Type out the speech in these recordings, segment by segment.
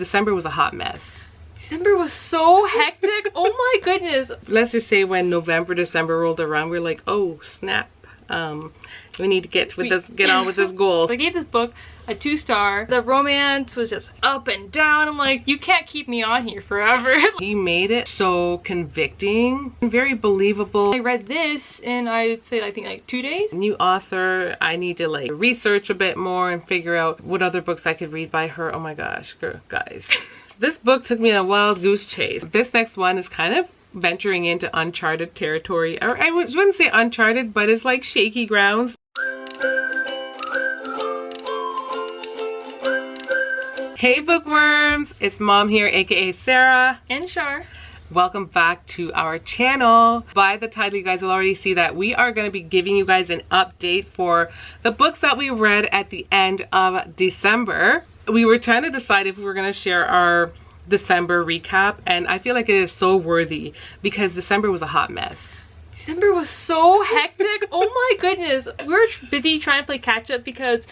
December was a hot mess. December was so hectic. Oh my goodness. Let's just say when November, December rolled around, we were like, oh snap. We need to get on with this goal. I gave this book a 2-star. The romance was just up and down. I'm like, you can't keep me on here forever. He made it so convicting, very believable. I read this in, I would say, I think like 2 days. New author, I need to like research a bit more and figure out what other books I could read by her. Oh my gosh, girl, guys. This book took me on a wild goose chase. This next one is kind of venturing into uncharted territory, or I wouldn't say uncharted, but it's like shaky grounds. Hey bookworms, it's Mom here, aka Sarah And Char. Welcome back to our channel. By the title, you guys will already see that we are going to be giving you guys an update for the books that we read at the end of December. We were trying to decide if we were going to share our December recap, and I feel like it is so worthy because December was a hot mess. December was so hectic. Oh my goodness. We were busy trying to play catch up because,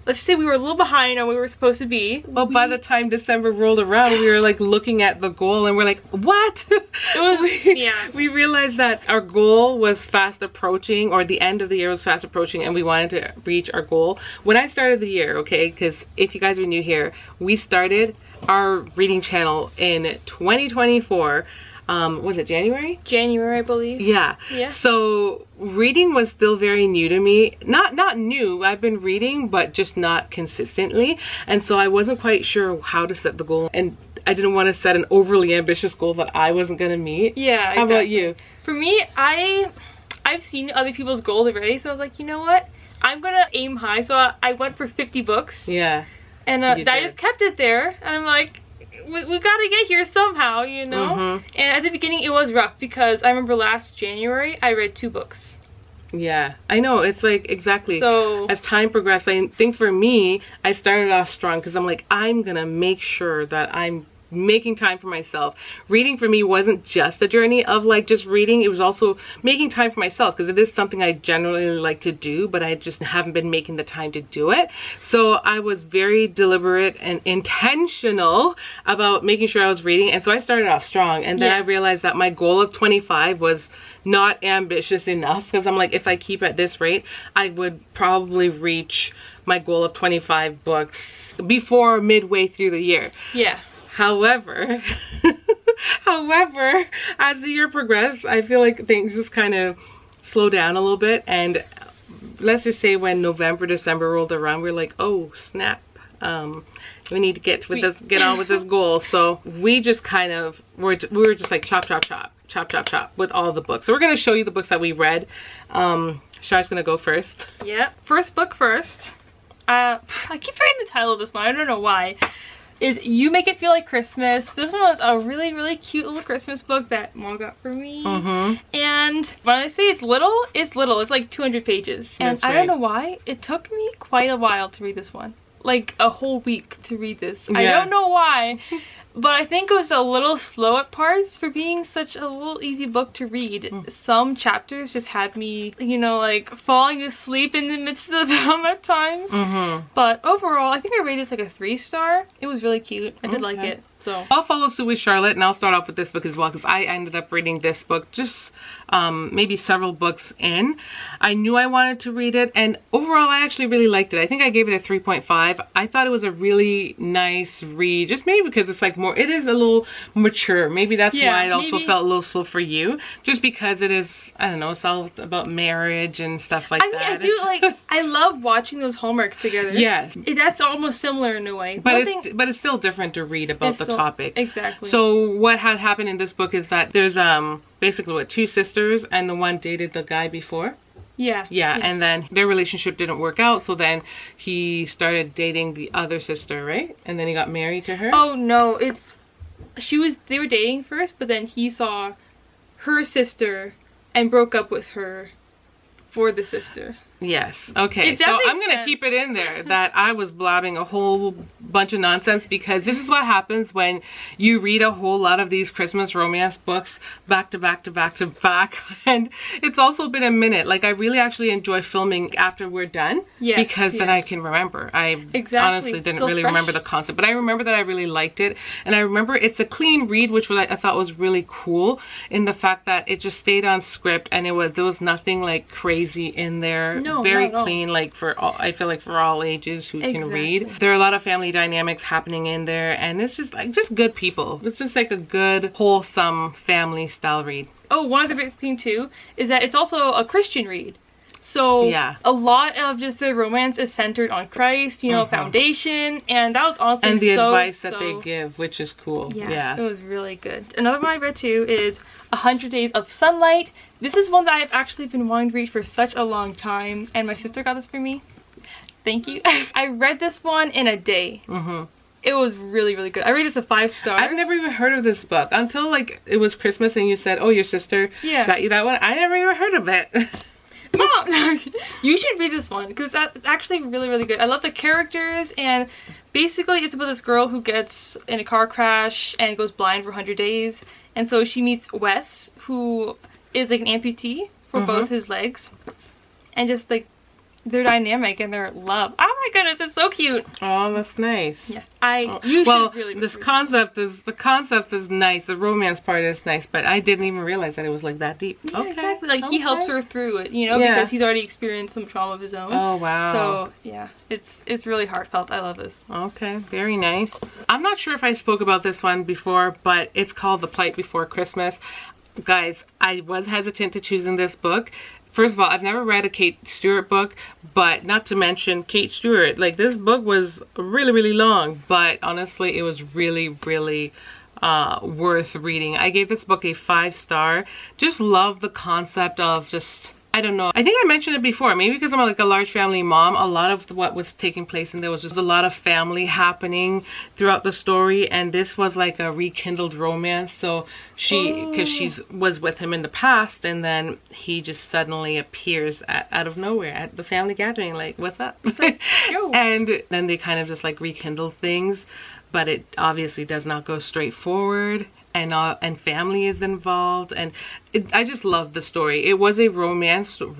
let's just say, we were a little behind on where we were supposed to be. Well, by the time December rolled around, we were like looking at the goal and we're like, what? It was, yeah. We realized that our goal was fast approaching, or the end of the year was fast approaching, and we wanted to reach our goal. When I started the year, okay, because if you guys are new here, we started our reading channel in 2024. Was it January? January, I believe. Yeah. So reading was still very new to me. Not new, I've been reading, but just not consistently. And so I wasn't quite sure how to set the goal, and I didn't want to set an overly ambitious goal that I wasn't gonna meet. Yeah, exactly. How about you? For me, I've seen other people's goals already, so I was like, you know what? I'm gonna aim high. So I went for 50 books. Yeah. And I just kept it there, and I'm like, we gotta get here somehow, you know? And at the beginning it was rough because I remember last January I read 2 books. Yeah, I know, it's like, exactly. So as time progressed, I think for me, I started off strong because I'm like, I'm gonna make sure that I'm making time for myself. Reading for me wasn't just a journey of like just reading, it was also making time for myself, because it is something I generally like to do, but I just haven't been making the time to do it. So I was very deliberate and intentional about making sure I was reading, and so I started off strong, and then I realized that my goal of 25 was not ambitious enough, because I'm like, if I keep at this rate, I would probably reach my goal of 25 books before midway through the year. yeah. However, as the year progressed, I feel like things just kind of slowed down a little bit, and let's just say when November, December rolled around, we were like, oh snap, we need to get on with this goal. So we just kind of we were just like chop with all the books. So we're gonna show you the books that we read. Char's gonna go first. Yeah, first book first. I keep forgetting the title of this one, I don't know why. Is You Make It Feel Like Christmas. This one was a really cute little Christmas book that Mom got for me. And when I say it's little, it's like 200 pages. And I don't know why, it took me quite a while to read this one. Like a whole week to read this. I don't know why, but I think it was a little slow at parts for being such a little easy book to read. Some chapters just had me, you know, like falling asleep in the midst of them at times. But overall, I think I rated this like a 3-star. It was really cute. I did like it. So I'll follow suit with Charlotte, and I'll start off with this book as well, because I ended up reading this book just maybe several books in. I knew I wanted to read it, and overall I actually really liked it. I think I gave it a 3.5. I thought it was a really nice read, just maybe because it's like more, it is a little mature. Maybe that's why it also felt a little slow for you, just because it is, I don't know, it's all about marriage and stuff like that. I do like, I love watching those homeworks together. Yes. That's almost similar in a way. But it's still different to read about the topic. Exactly. So what had happened in this book is that there's basically 2 sisters, and the one dated the guy before. Yeah, and then their relationship didn't work out, so then he started dating the other sister, right? And then he got married to her. Oh no, they were dating first, but then he saw her sister and broke up with her for the sister. Yes. Okay. If that So makes I'm going to sense. keep it in there that I was blabbing a whole bunch of nonsense, because this is what happens when you read a whole lot of these Christmas romance books back to back to back to back. And it's also been a minute. Like, I really actually enjoy filming after we're done, Yes, because then yes. I can remember. I Exactly. honestly It's didn't so really fresh. remember the concept, but I remember that I really liked it. And I remember it's a clean read, which I thought was really cool, in the fact that it just stayed on script, and there was nothing like crazy in there. No, very not at all. clean, like for all, I feel like for all ages who can read. Exactly. There are a lot of family dynamics happening in there, and it's just like just good people. It's just like a good wholesome family style read. Oh, one other big thing too is that it's also a Christian read. So Yeah. a lot of just the romance is centered on Christ, you know, foundation, and that was honestly And the so, advice that so- they give, which is cool. Yeah, it was really good. Another one I read too is 100 Days of Sunlight. This is one that I've actually been wanting to read for such a long time, and my sister got this for me. Thank you. I read this one in a day. It was really, really good. I rated this a 5-star. I've never even heard of this book until like it was Christmas and you said, oh, your sister got you that one. I never even heard of it. Mom, you should read this one because that's actually really, really good. I love the characters, and basically it's about this girl who gets in a car crash and goes blind for 100 days. And so she meets Wes, who is like an amputee for both his legs, and just like their dynamic and their love. Oh my goodness, it's so cute. Oh, that's nice. Yeah, Well, really this read concept is nice. The romance part is nice, but I didn't even realize that it was like that deep. Yeah, Okay. exactly. Like he helps her through it, you know, Yeah. because he's already experienced some trauma of his own. Oh, wow. So yeah, it's really heartfelt. I love this. Okay, very nice. I'm not sure if I spoke about this one before, but it's called The Plight Before Christmas. Guys, I was hesitant to choosing this book. First of all, I've never read a Kate Stewart book, but not to mention Kate Stewart. Like, this book was really, really long, but honestly, it was really, really worth reading. I gave this book a 5-star. Just love the concept of just, I don't know. I think I mentioned it before, maybe because I'm like a large family mom. A lot of what was taking place in there was just a lot of family happening throughout the story, and this was like a rekindled romance. So because she was with him in the past, and then he just suddenly appears out of nowhere at the family gathering, like, what's up? And then they kind of just like rekindle things, but it obviously does not go straight forward. And family is involved, and I just love the story. It was a romance. Oh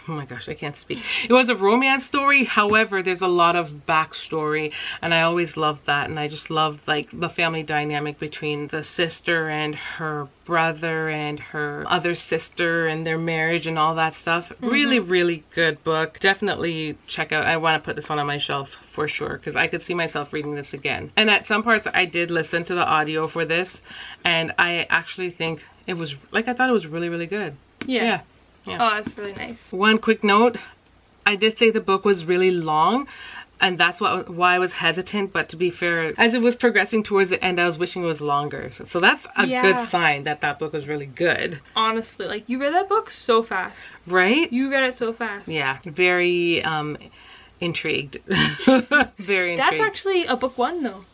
my gosh, I can't speak. It was a romance story. However, there's a lot of backstory, and I always loved that. And I just loved like the family dynamic between the sister and her brother and her other sister and their marriage and all that stuff. Really, really good book. Definitely check out. I want to put this one on my shelf for sure, because I could see myself reading this again. And at some parts I did listen to the audio for this, and I actually think it was like, I thought it was really, really good. Yeah. Oh, that's really nice. One quick note, I did say the book was really long, and that's why I was hesitant, but to be fair, as it was progressing towards the end, I was wishing it was longer. So that's a good sign that that book was really good. Honestly, like, you read that book so fast. Right? You read it so fast. Yeah, very intrigued. Very intrigued. That's actually a book 1 though.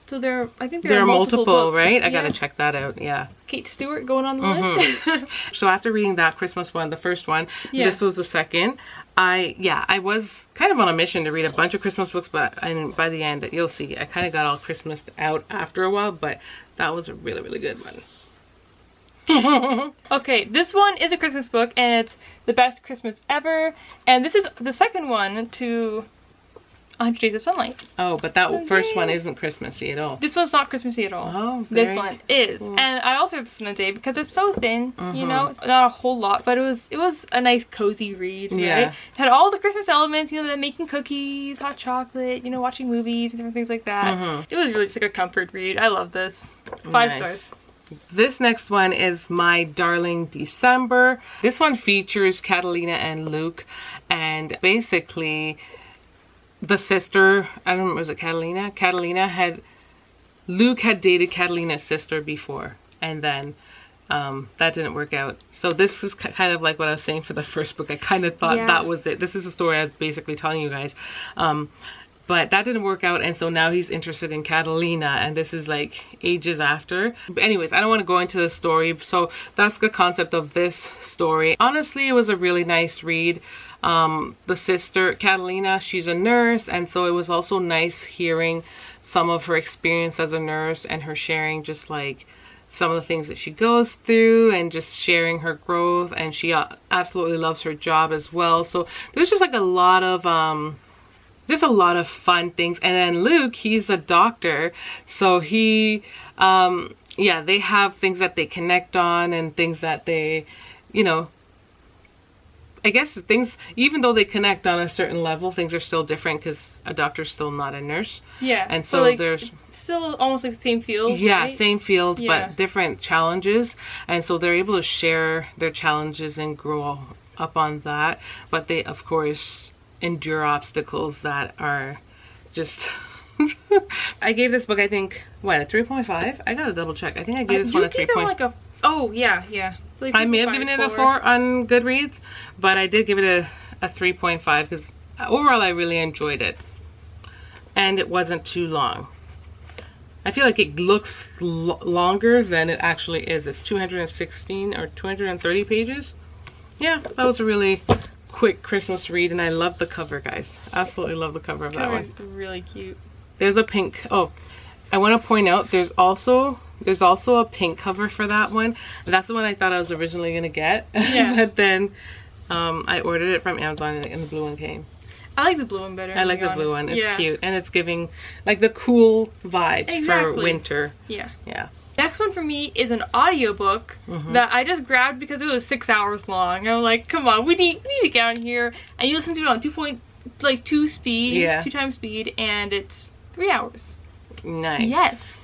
So I think there are multiple books. right? I gotta check that out, yeah. Kate Stewart going on the list. So after reading that Christmas one, the first one, this was the second. I was kind of on a mission to read a bunch of Christmas books, but by the end, you'll see, I kind of got all Christmas out after a while, but that was a really, really good one. Okay, this one is a Christmas book, and it's The Best Christmas Ever, and this is the second one to 100 Days of Sunlight. Oh, but that first one isn't Christmassy at all. This one's not Christmassy at all. Oh, this one is. Cool. And I also read this in a day because it's so thin, you know, not a whole lot, but it was a nice cozy read, right? It had all the Christmas elements, you know, making cookies, hot chocolate, you know, watching movies and different things like that. It was really just like a comfort read. I love this. 5 stars. This next one is My Darling December. This one features Catalina and Luke, and basically the sister, I don't know, was it Catalina? Luke had dated Catalina's sister before, and then that didn't work out. So this is kind of like what I was saying for the first book. I kind of thought that was it. This is a story I was basically telling you guys. But that didn't work out, and so now he's interested in Catalina, and this is like ages after. But anyways, I don't want to go into the story, so that's the concept of this story. Honestly, it was a really nice read. The sister, Catalina, she's a nurse, and so it was also nice hearing some of her experience as a nurse and her sharing just like some of the things that she goes through and just sharing her growth, and she absolutely loves her job as well. So there's just like a lot of fun things. And then Luke, he's a doctor, so he yeah, they have things that they connect on and things that they, you know, I guess things, even though they connect on a certain level, things are still different because a doctor's still not a nurse. Yeah. And so like, there's still almost like the same field. Yeah, right? same field, Yeah. but different challenges. And so they're able to share their challenges and grow up on that. But they, of course, endure obstacles that are just... I gave this book, I think, what, a 3.5? I gotta double check. I think I gave this one a 3. Like a, oh, yeah. Like I may have given it a 4 on Goodreads, but I did give it a 3.5 because overall I really enjoyed it. And it wasn't too long. I feel like it looks longer than it actually is. It's 216 or 230 pages. Yeah, that was a really quick Christmas read, and I love the cover, guys. Absolutely love the cover of that one. Really cute. There's a pink, oh, I want to point out there's also a pink cover for that one. And that's the one I thought I was originally going to get. Yeah. But then I ordered it from Amazon and the blue one came. I like the blue one better. I like the blue one. It's cute. And it's giving like the cool vibes for winter. Yeah. Yeah. Next one for me is an audiobook that I just grabbed because it was 6 hours long. I'm like, come on, we need to get on here. And you listen to it on 2.2 speed, 2 times speed, and it's 3 hours. Nice.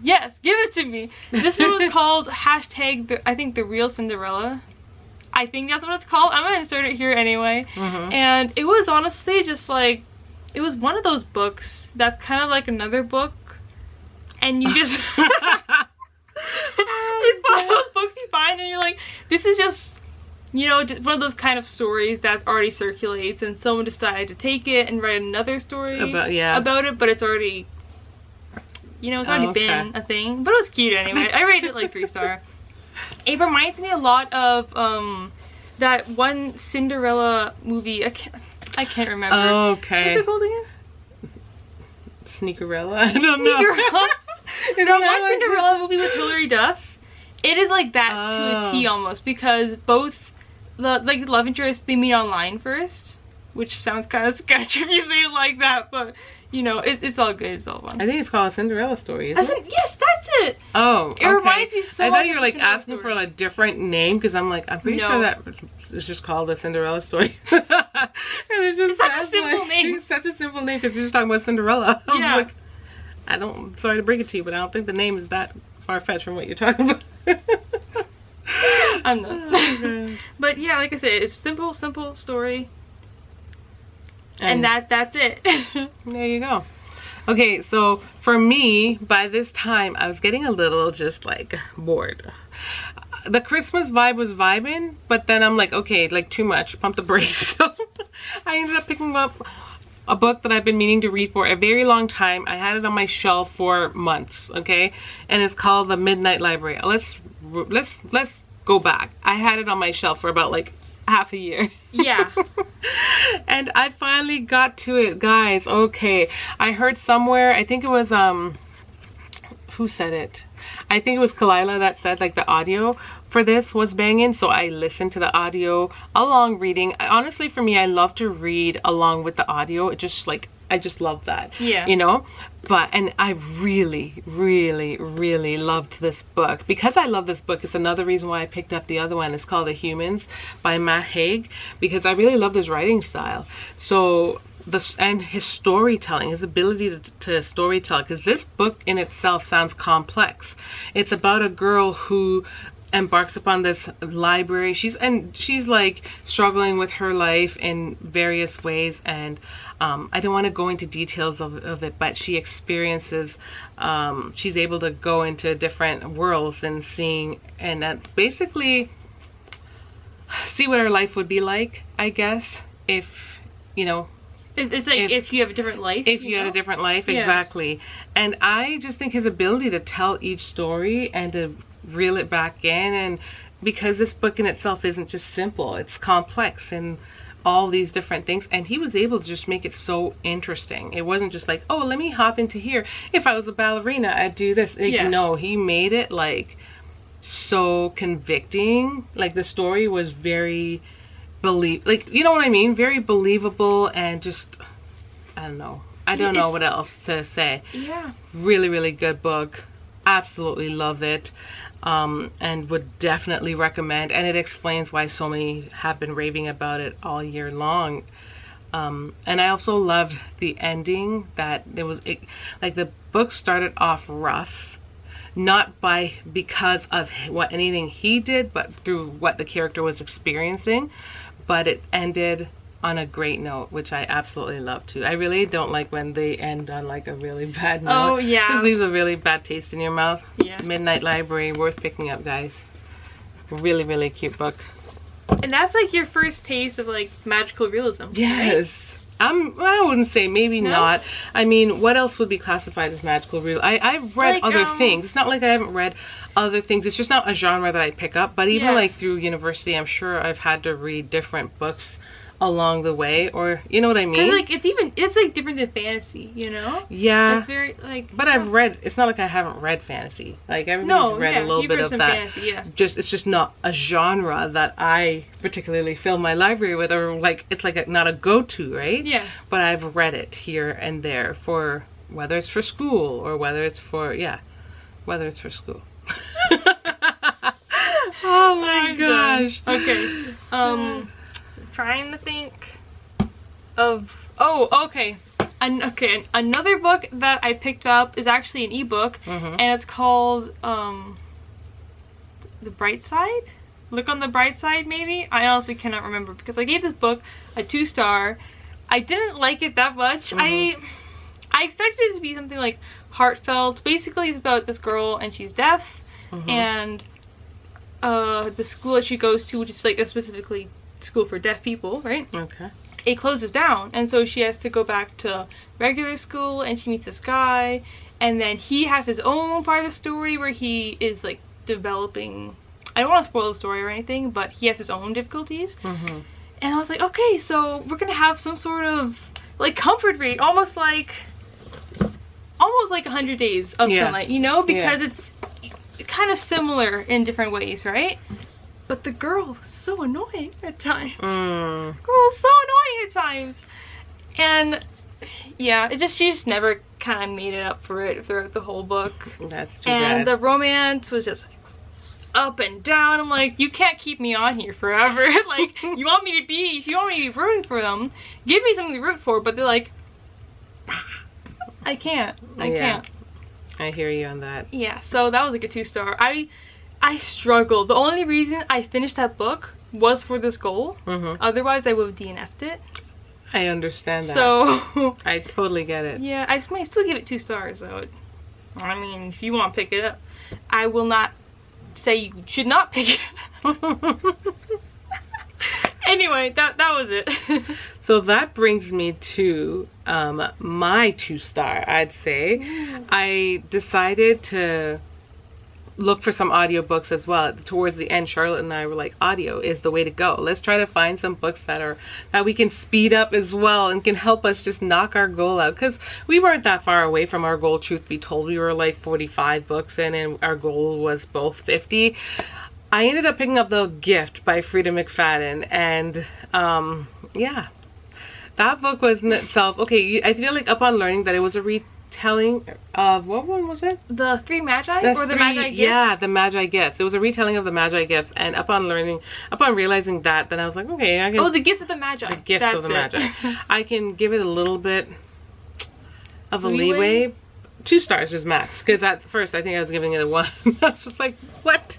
Yes, give it to me. This one was called hashtag, I think, The Real Cinderella. I think that's what it's called. I'm gonna insert it here anyway. And it was honestly just like, it was one of those books that's kind of like another book, and you just it's one of those books you find and you're like, this is just, you know, just one of those kind of stories that already circulates, and someone decided to take it and write another story about it, but it's already, you know, it's already been a thing. But it was cute anyway. I rated it like 3-star. It reminds me a lot of that one Cinderella movie. I can't remember. Okay. What's it called again? Sneakerella? I don't know. The one Cinderella movie with Hilary Duff. It is like that to a T almost, because both the love interest, they meet online first, which sounds kind of sketchy if you say it like that, but you know, it's all good. It's all fun. I think it's called a Cinderella story, isn't it? Yes, that's it. Oh, okay. It reminds me so much. I thought you were like asking for a different name, because I'm like, I'm pretty sure that it's just called a Cinderella story. And it just sounds such a simple name. It's such a simple name because we're just talking about Cinderella. I was like, sorry to break it to you, but I don't think the name is that far-fetched from what you're talking about. I'm not. But yeah, like I said, it's simple story. And that's it. There you go. Okay, so for me, by this time, I was getting a little just like bored. The Christmas vibe was vibing, but then I'm like, okay, like too much, pump the brakes. So I ended up picking up a book that I've been meaning to read for a very long time. I had it on my shelf for months, okay? And it's called The Midnight Library. Let's go back. I had it on my shelf for about like half a year. Yeah. And I finally got to it, guys. Okay. I heard somewhere, I think it was who said it? I think it was Kalila that said like the audio for this was banging, so I listened to the audio along reading. Honestly, for me, I love to read along with the audio. It just like, I just love that. Yeah. You know? And I really, really, really loved this book. Because I love this book, it's another reason why I picked up the other one. It's called The Humans by Matt Haig, because I really love his writing style. So and his storytelling, his ability to storytell, because this book in itself sounds complex. It's about a girl who embarks upon this library. She's like struggling with her life in various ways, and I don't want to go into details of it, but she experiences, she's able to go into different worlds and basically see what her life would be like, I guess, if, you know, It's like if you have a different life. If you had a different life, exactly. And I just think his ability to tell each story and to reel it back in, and because this book in itself isn't just simple, it's complex and all these different things, and he was able to just make it so interesting. It wasn't just like, oh, let me hop into here. If I was a ballerina, I'd do this. Like, no, he made it like so convicting. Like the story was very like, you know what I mean? Very believable, and just, I don't know. I don't know what else to say. Yeah. Really, really good book. Absolutely love it. And would definitely recommend, and it explains why so many have been raving about it all year long. And I also loved the ending, that there was like the book started off rough, not because of what anything he did, but through what the character was experiencing, but it ended on a great note, which I absolutely love too. I really don't like when they end on like a really bad note. Oh yeah. This leaves a really bad taste in your mouth. Yeah. Midnight Library, worth picking up, guys. Really, really cute book. And that's like your first taste of like magical realism. Yes. Right? I wouldn't say, maybe not. I mean, what else would be classified as magical realism? I've read like, other things. It's not like I haven't read other things. It's just not a genre that I pick up. But even like through university, I'm sure I've had to read different books along the way, or you know what I mean? Like it's like different than fantasy, you know? Yeah. It's very like. But I've read. It's not like I haven't read fantasy. Like everybody's read a little bit of that. Fantasy, it's just not a genre that I particularly fill my library with, or like it's like not a go-to, right? Yeah. But I've read it here and there, for whether it's for school or whether it's for school. Oh my gosh. Okay. Trying to think of another book that I picked up is actually an ebook, and it's called The Bright Side. Look on the Bright Side, maybe. I honestly cannot remember because I gave this book a 2-star. I didn't like it that much. I expected it to be something like heartfelt. Basically, it's about this girl and she's deaf, and the school that she goes to, which is like a specifically school for deaf people, right? Okay. It closes down, and so she has to go back to regular school, and she meets this guy, and then he has his own part of the story where he is like developing. I don't want to spoil the story or anything, but he has his own difficulties. And I was like, okay, so we're gonna have some sort of like comfort read, almost like 100 Days of Sunlight, you know, because it's kind of similar in different ways, right? But the girl was so annoying at times. The girl was so annoying at times. And yeah, she just never kind of made it up for it throughout the whole book. That's too bad. And the romance was just like up and down. I'm like, you can't keep me on here forever. Like, if you want me to be rooting for them, give me something to root for. But they're like, I can't. I can't. I hear you on that. Yeah, so that was like a 2-star. I struggled. The only reason I finished that book was for this goal. Otherwise, I would have DNF'd it. I understand that. So I totally get it. Yeah, I might still give it 2 stars though. I mean, if you want to pick it up, I will not say you should not pick it up. Anyway, that was it. So that brings me to my 2-star, I'd say. I decided to look for some audiobooks as well. Towards the end, Charlotte and I were like, audio is the way to go. Let's try to find some books that we can speed up as well and can help us just knock our goal out, because we weren't that far away from our goal, truth be told. We were like 45 books in and our goal was both 50. I ended up picking up The Gift by Frida McFadden, and yeah, that book was in itself, okay, I feel like upon learning that it was a retelling of, what one was it? The Three Magi? The Magi Gifts? Yeah, the Magi Gifts. It was a retelling of the Magi Gifts, and upon realizing that, then I was like, okay, I can... Oh, the Gifts of the Magi. The Gifts of the Magi. I can give it a little bit of a leeway. 2 stars is max, because at first I think I was giving it a 1. I was just like, what?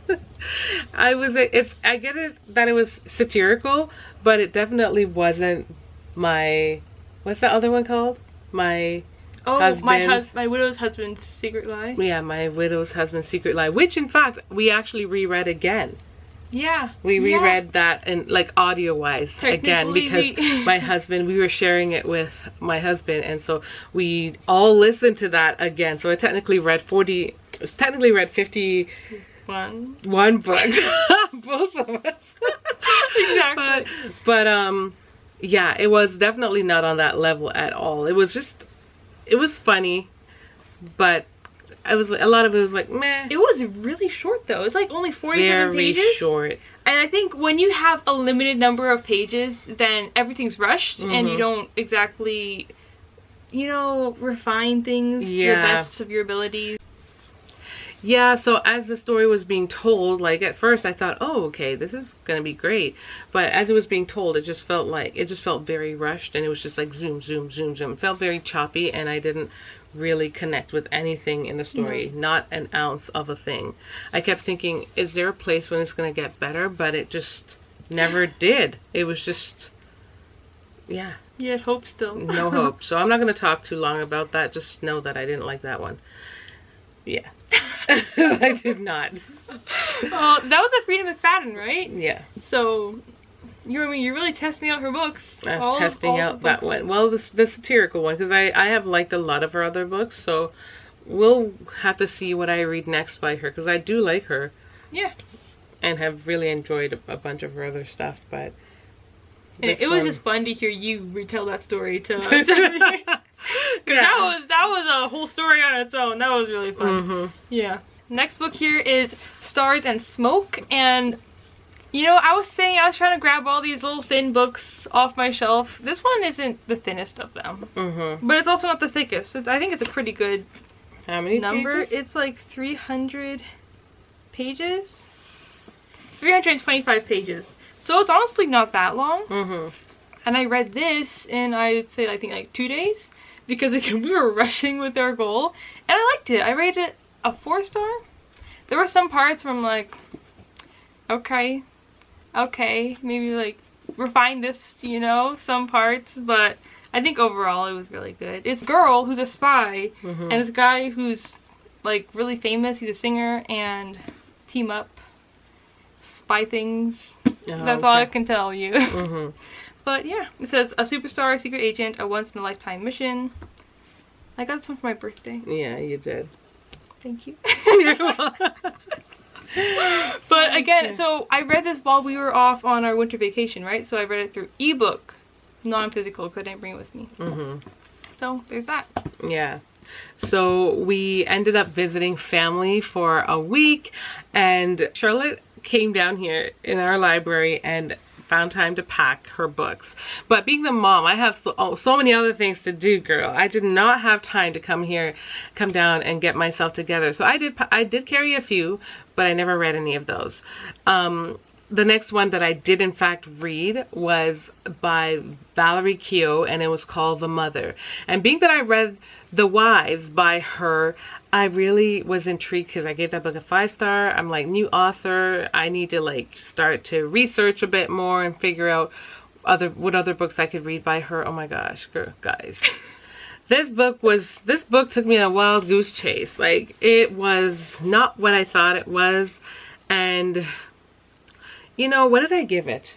I get it that it was satirical, but it definitely wasn't my, what's that other one called? My Widow's Husband's Secret Lie. Yeah, My Widow's Husband's Secret Lie, which in fact we actually reread again Yeah. We reread that and like audio wise again, because my husband, we were sharing it with my husband, and so we all listened to that again. So I technically read 51 books. Both of us. Exactly. But yeah, it was definitely not on that level at all. It was funny, but a lot of it was like meh. It was really short though. It's like only 47 pages. Very short. And I think when you have a limited number of pages, then everything's rushed and you don't exactly, you know, refine things to the best of your abilities. Yeah, so as the story was being told, like at first I thought, oh, okay, this is gonna be great. But as it was being told, it just felt very rushed, and it was just like zoom, zoom, zoom, zoom. It felt very choppy, and I didn't really connect with anything in the story. No. Not an ounce of a thing. I kept thinking, is there a place when it's gonna get better? But it just never did. It was just, yeah. You had hope still. No hope. So I'm not gonna talk too long about that. Just know that I didn't like that one. Yeah. I did not. Well, that was a Frida McFadden, right? Yeah. So, you're really testing out her books. I was testing out that one. Well, the satirical one, because I have liked a lot of her other books, so we'll have to see what I read next by her, because I do like her. Yeah. And have really enjoyed a bunch of her other stuff, but it was just fun to hear you retell that story to me. That was a whole story on its own. That was really fun. Yeah. Next book here is Stars and Smoke, and you know, I was trying to grab all these little thin books off my shelf. This one isn't the thinnest of them, but it's also not the thickest. I think it's a pretty good How many number. pages? It's like 300 pages, 325 pages. So it's honestly not that long. And I read this in, I would say, I think like 2 days, because again, we were rushing with our goal, and I liked it. I rated it a 4-star. There were some parts where I'm like, okay, maybe like refine this, you know, some parts, but I think overall it was really good. It's a girl who's a spy, and this guy who's like really famous. He's a singer, and team up, spy things. That's all I can tell you. But yeah, it says a superstar, secret agent, a once-in-a-lifetime mission. I got this one for my birthday. Yeah, you did. Thank you. But again, so I read this while we were off on our winter vacation, right? So I read it through ebook, non-physical, because I didn't bring it with me. So there's that. Yeah. So we ended up visiting family for a week, and Charlotte came down here in our library and found time to pack her books. But being the mom, I have so many other things to do, girl. I did not have time to come down and get myself together. So I did carry a few, but I never read any of those. The next one that I did in fact read was by Valerie Keough, and it was called The Mother. And being that I read The Wives by her, I really was intrigued because I gave that book a 5-star. I'm like, new author, I need to like start to research a bit more and figure out what other books I could read by her. Oh my gosh, girl, guys. This book took me on a wild goose chase. Like, it was not what I thought it was. And you know, what did I give it?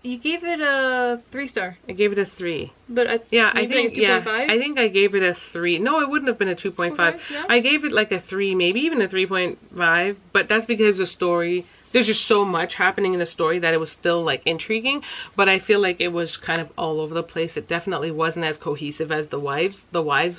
You gave it a 3-star. I gave it a 3. But I think I gave it a 3. No, it wouldn't have been a 2.5. Okay, yeah. I gave it like a 3, maybe even a 3.5. But that's because the story, there's just so much happening in the story that it was still like intriguing. But I feel like it was kind of all over the place. It definitely wasn't as cohesive as The Wives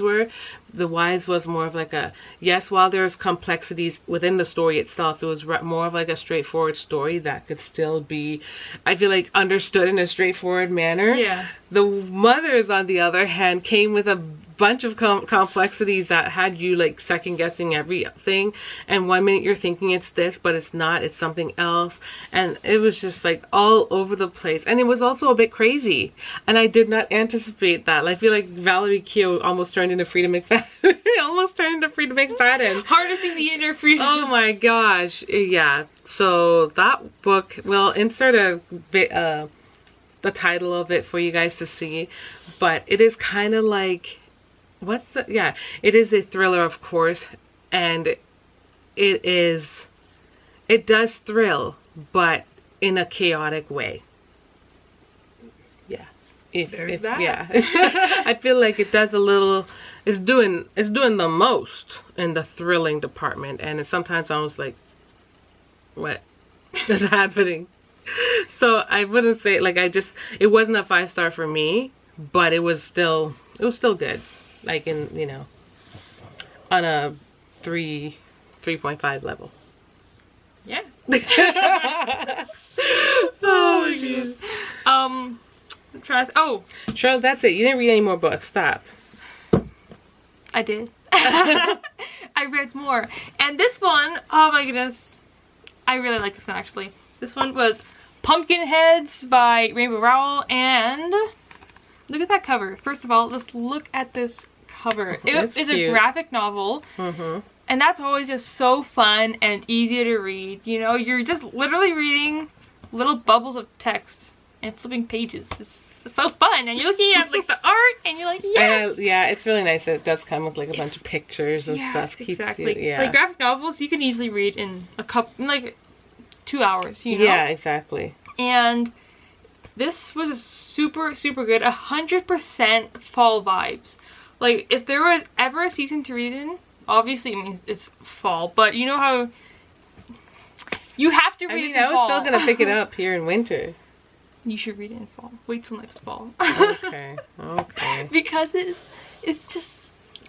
were. The Wives was more of like a, yes, while there's complexities within the story itself, it was more of like a straightforward story that could still be, I feel like, understood in a straightforward manner. Yeah. The Mothers, on the other hand, came with a bunch of complexities that had you like second guessing everything, and one minute you're thinking it's this, but it's not, it's something else, and it was just like all over the place, and it was also a bit crazy, and I did not anticipate that. I feel like Valerie Keough almost turned into Frida McFadden. Harnessing the inner Frida. Oh my gosh. Yeah, so that book, we'll insert a bit the title of it for you guys to see, but it is kind of like, it is a thriller, of course, and it does thrill, but in a chaotic way. Yeah. There's that. Yeah. I feel like it does a little, it's doing the most in the thrilling department, and sometimes I was like, what is happening? So I wouldn't say, like, it wasn't a 5-star for me, but it was still good. Like, in, you know, on a 3.5 level. Yeah. Oh my god. Charlotte, that's it. You didn't read any more books. Stop. I did. I read more. And this one, oh my goodness. I really like this one, actually. This one was Pumpkinheads by Rainbow Rowell, and look at that cover. First of all, let's look at this cover. It's a graphic novel, and that's always just so fun and easy to read. You know, you're just literally reading little bubbles of text and flipping pages. It's so fun, and you're looking at like the art, and you're like, yes. Yeah, it's really nice. It does come with like a bunch of pictures and stuff. Exactly. Keeps you, like graphic novels, you can easily read in like 2 hours. You know. Yeah, exactly. And this was super good. 100% fall vibes. Like, if there was ever a season to read in, obviously, I mean, it's fall, but you know how you have to read it in fall. I was still gonna pick it up here in winter. You should read it in fall. Wait till next fall. Okay. Because it's just...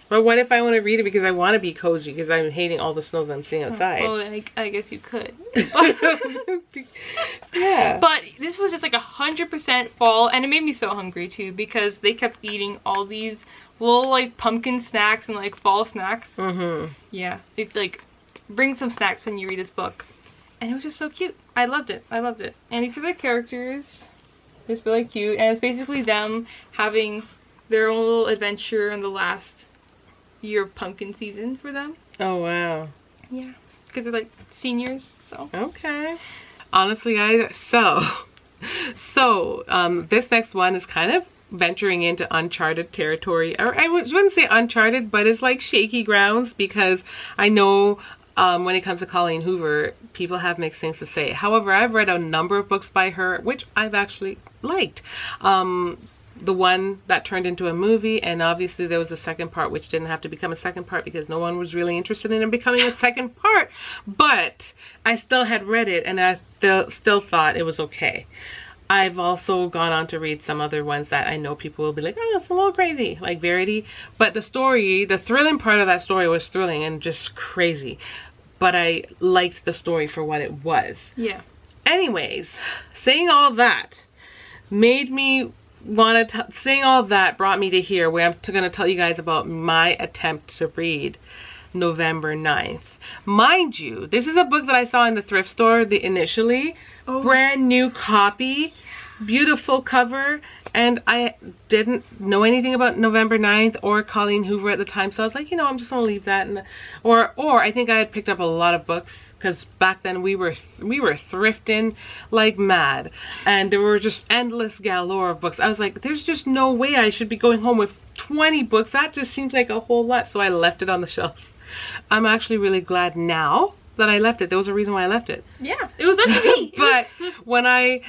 But what if I want to read it because I want to be cozy because I'm hating all the snow that I'm seeing outside? Well, I guess you could. Yeah. But this was just like 100% fall, and it made me so hungry too because they kept eating all these little like pumpkin snacks and like fall snacks. Yeah. It like bring some snacks when you read this book. And it was just so cute. I loved it. And these are the characters. It's really cute. And it's basically them having their own little adventure in the last year of pumpkin season for them. Oh, wow. Yeah. Because they're like seniors, so. Okay. Honestly, guys, so this next one is kind of venturing into uncharted territory. Or I wouldn't say uncharted, but it's like shaky grounds because I know when it comes to Colleen Hoover, people have mixed things to say. However, I've read a number of books by her, which I've actually liked. The one that turned into a movie, and obviously there was a second part, which didn't have to become a second part because no one was really interested in it becoming a second part. But I still had read it, and I still thought it was okay. I've also gone on to read some other ones that I know people will be like, oh, it's a little crazy, like Verity. But the story, the thrilling part of that story was thrilling and just crazy. But I liked the story for what it was. Yeah. Anyways, saying all that made me want to, saying all that brought me to here where I'm going to tell you guys about my attempt to read November 9th. Mind you, this is a book that I saw in the thrift store initially. Oh. Brand new copy, beautiful cover, and I didn't know anything about November 9th or Colleen Hoover at the time, so I was like, you know, I'm just gonna leave that. Or I think I had picked up a lot of books because back then we were thrifting like mad, and there were just endless galore of books. I was like, there's just no way I should be going home with 20 books. That just seems like a whole lot, so I left it on the shelf. I'm actually really glad now that I left it. There was a reason why I left it. Yeah, it was meant to be. But when I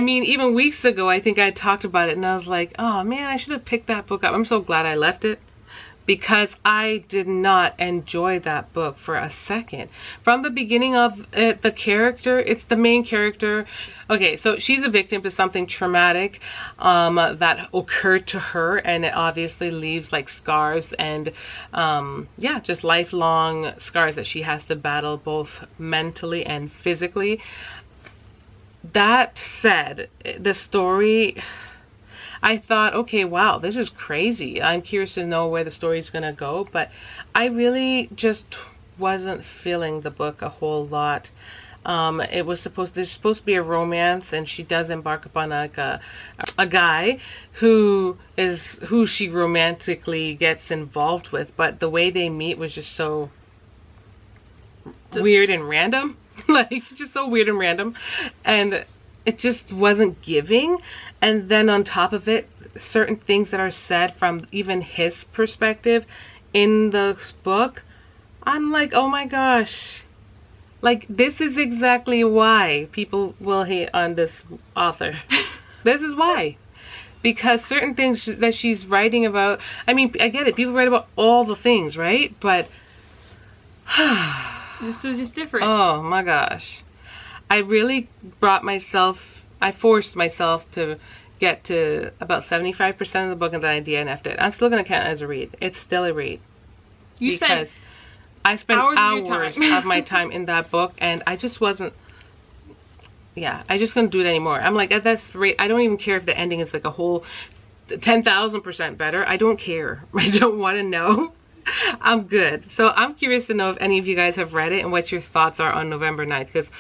mean, even weeks ago, I think I talked about it and I was like, oh man, I should have picked that book up. I'm so glad I left it because I did not enjoy that book for a second. From the beginning of it, the character, it's the main character. Okay, so she's a victim to something traumatic that occurred to her, and it obviously leaves like scars and yeah, just lifelong scars that she has to battle both mentally and physically. That said, the story, I thought, okay, wow, this is crazy. I'm curious to know where the story's gonna go, but I really just wasn't feeling the book a whole lot. There's supposed to be a romance, and she does embark upon like a guy who she romantically gets involved with, but the way they meet was just so weird and random. Like, just so weird and random, and it just wasn't giving. And then on top of it, certain things that are said from even his perspective in the book, I'm like, oh my gosh, Like, this is exactly why people will hate on this author. This is why. Because certain things that she's writing about, I mean, I get it. People write about all the things, right? But this is just different. Oh my gosh. I really I forced myself to get to about 75% of the book and then I DNF'd it. I'm still going to count it as a read. It's still a read. I spent hours of my time in that book and I just wasn't, I just couldn't do it anymore. I'm like, at that rate, I don't even care if the ending is like a whole 10,000% better. I don't care. I don't want to know. I'm good. So I'm curious to know if any of you guys have read it and what your thoughts are on November 9th. Because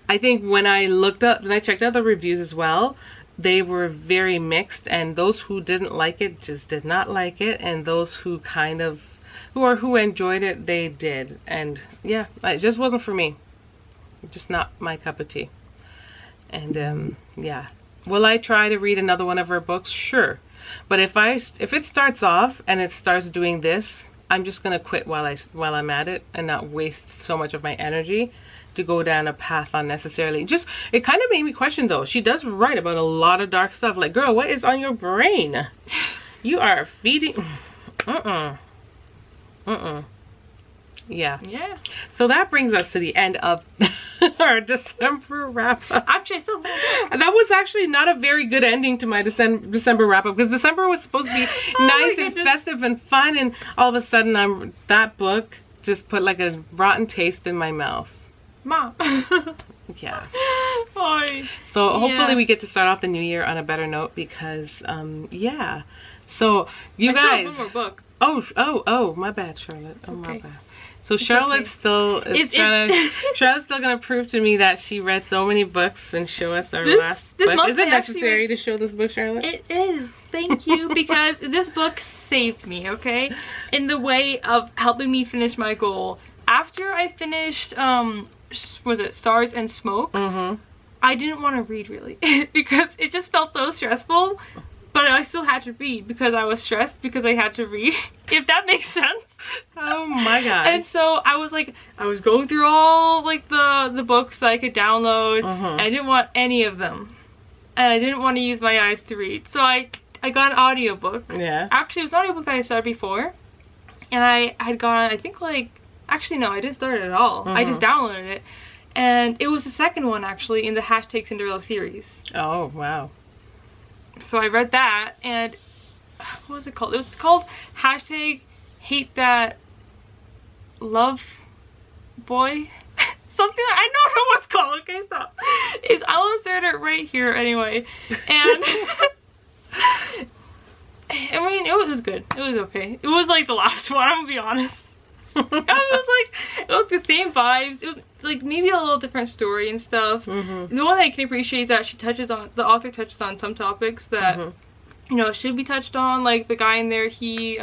I think when I checked out the reviews as well, they were very mixed. And those who didn't like it just did not like it. And those who who enjoyed it, they did. And yeah, it just wasn't for me. Just not my cup of tea. And yeah. Will I try to read another one of her books? Sure. But if it starts off and it starts doing this, I'm just gonna quit while I'm at it and not waste so much of my energy to go down a path unnecessarily. It kind of made me question though. She does write about a lot of dark stuff. Like, girl, what is on your brain? You are feeding. Yeah. So that brings us to the end of our December wrap-up. Actually, that was actually not a very good ending to my December wrap-up, because December was supposed to be nice and festive and fun, and all of a sudden that book just put like a rotten taste in my mouth. Mom. Yeah. Boy. So hopefully we get to start off the new year on a better note, because yeah. So you guys. Still have one more book. Oh, my bad, Charlotte. It's oh, my okay. bad. So Charlotte's still Charlotte's still gonna prove to me that she read so many books and show us our last book. Is it necessary to show this book, Charlotte? It is. Thank you, because this book saved me, okay? In the way of helping me finish my goal. After I finished, was it Stars and Smoke? I didn't want to read really because it just felt so stressful. But I still had to read because I was stressed because I had to read, if that makes sense. Oh my god. And so I was going through all like the books that I could download. And I didn't want any of them. And I didn't want to use my eyes to read. So I got an audiobook. Yeah. Actually, it was an audiobook that I started before. And I had gone, I think actually no, I didn't start it at all. I just downloaded it. And it was the second one actually in the #Cinderella series. Oh, wow. So I read that, and what was it called? It was called #Hate That Love Boy. Something I don't know what's called. Okay, stop. I'll insert it right here anyway. And I mean, it was good. It was okay. It was like the last one. I'm gonna be honest. It was the same vibes. It was like maybe a little different story and stuff. The one that I can appreciate is that the author touches on some topics that you know should be touched on. Like the guy in there, he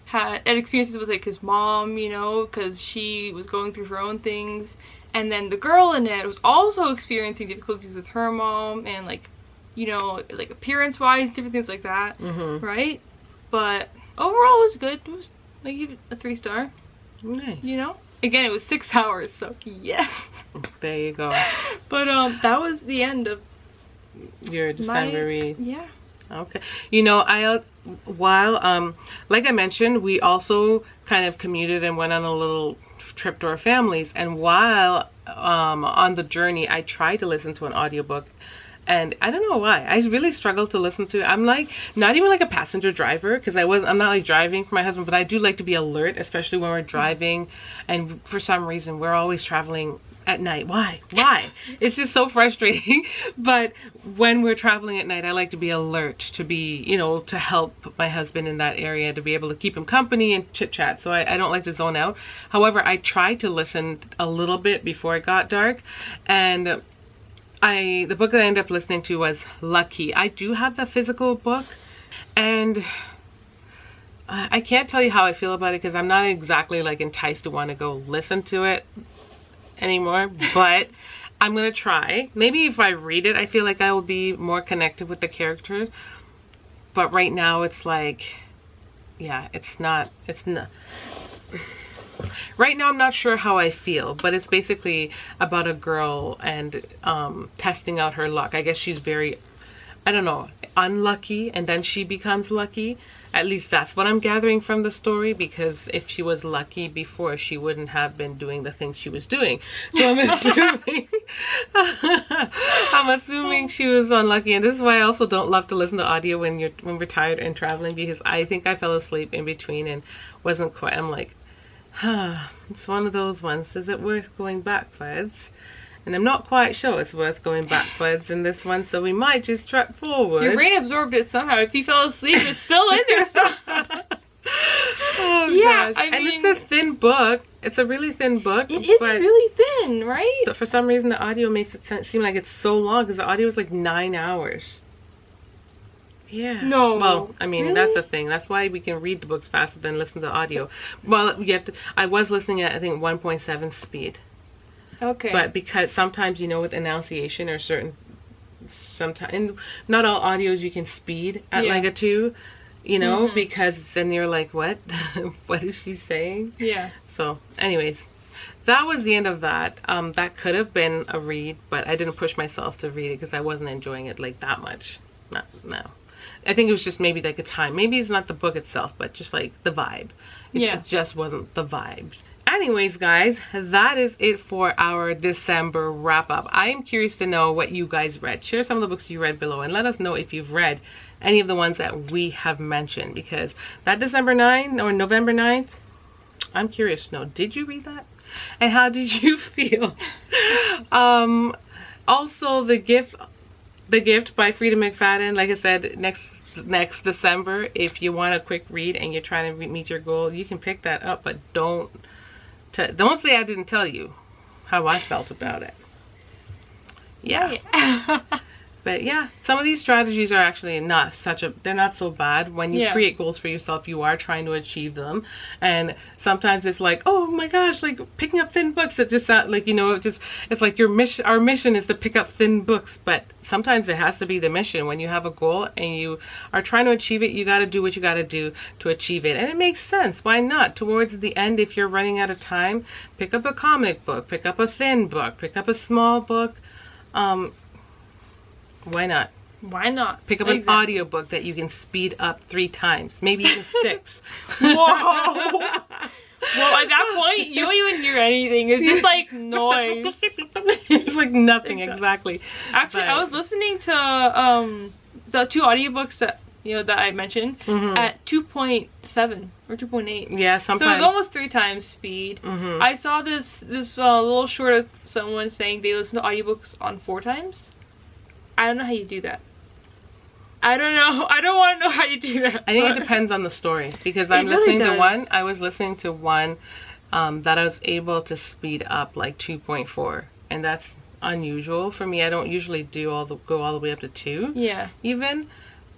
had experiences with like his mom, you know, because she was going through her own things, and then the girl in it was also experiencing difficulties with her mom and like, you know, like appearance wise, different things like that, right? But overall it was good. It was like give it a 3-star. Nice. You know, again, it was 6 hours, so yes. There you go. But that was the end of your December read. Yeah. Okay. You know, while like I mentioned, we also kind of commuted and went on a little trip to our families, and while on the journey I tried to listen to an audiobook. And I don't know why. I really struggled to listen to it. I'm like, not even like a passenger driver, because I'm not like driving for my husband, but I do like to be alert, especially when we're driving. And for some reason, we're always traveling at night. Why? It's just so frustrating. But when we're traveling at night, I like to be alert, to be, you know, to help my husband in that area, to be able to keep him company and chit chat. So I don't like to zone out. However, I tried to listen a little bit before it got dark, and the book that I ended up listening to was Lucky. I do have the physical book, and I can't tell you how I feel about it because I'm not exactly like enticed to want to go listen to it anymore, but I'm gonna try. Maybe if I read it, I feel like I will be more connected with the characters, but right now it's like, yeah, it's not right now I'm not sure how I feel, but it's basically about a girl and testing out her luck. I guess she's very, I don't know, unlucky, and then she becomes lucky. At least that's what I'm gathering from the story, because if she was lucky before, she wouldn't have been doing the things she was doing. So I'm assuming I'm assuming she was unlucky, and this is why I also don't love to listen to audio when we're tired and traveling, because I think I fell asleep in between and wasn't quite, I'm like, it's one of those ones. Is it worth going backwards? And I'm not quite sure it's worth going backwards in this one, so we might just truck forward. Your brain absorbed it somehow. If you fell asleep, it's still in there somehow. Oh, yeah, gosh. And it's a thin book. It's a really thin book. It is really thin, right? For some reason, the audio makes it seem like it's so long, because the audio is like 9 hours. Yeah. No. Well, I mean, really? that's the thing. That's why we can read the books faster than listen to audio. Well, you have to. I was listening at, I think, 1.7 speed. Okay. But because sometimes, you know, with enunciation or sometimes, and not all audios you can speed at like a 2, you know, because then you're like, what? What is she saying? Yeah. So, anyways, that was the end of that. That could have been a read, but I didn't push myself to read it because I wasn't enjoying it like that much. No. I think it was just maybe like a time. Maybe it's not the book itself, but just like the vibe. It just wasn't the vibe. Anyways, guys, that is it for our December wrap up. I am curious to know what you guys read. Share some of the books you read below, and let us know if you've read any of the ones that we have mentioned, because that December 9th or November 9th, I'm curious to know, did you read that? And how did you feel? Also, The Gift by Frida McFadden. Like I said, next December, if you want a quick read and you're trying to meet your goal, you can pick that up, but don't say I didn't tell you how I felt about it. Yeah. But yeah, some of these strategies are actually they're not so bad. When you create goals for yourself, you are trying to achieve them. And sometimes it's like, oh my gosh, like picking up thin books that just sound like, you know, it's like our mission is to pick up thin books. But sometimes it has to be the mission. When you have a goal and you are trying to achieve it, you got to do what you got to do to achieve it. And it makes sense. Why not? Towards the end, if you're running out of time, pick up a comic book, pick up a thin book, pick up a small book. Why not? Why not? Pick up an audiobook that you can speed up 3 times, maybe even 6. Whoa! Well, at that point, you don't even hear anything. It's just like noise. It's like nothing, exactly. Actually, I was listening to the 2 audiobooks that that I mentioned at 2.7 or 2.8. Yeah, sometimes. So it was almost 3 times speed. I saw this little short of someone saying they listen to audiobooks on 4 times. I don't know how you do that. I don't know. I don't want to know how you do that. I think it depends on the story, because I was listening to one that I was able to speed up like 2.4, and that's unusual for me. I don't usually go all the way up to 2. Yeah. Even.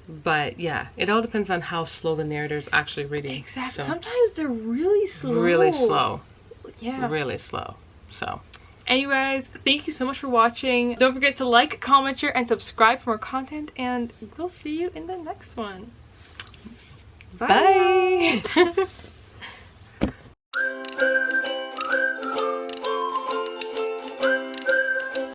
But yeah, it all depends on how slow the narrator's actually reading. Exactly. So. Sometimes they're really slow. Really slow. Yeah. Really slow. So. Anyways, thank you so much for watching. Don't forget to like, comment, share, and subscribe for more content, and we'll see you in the next one. Bye. Bye.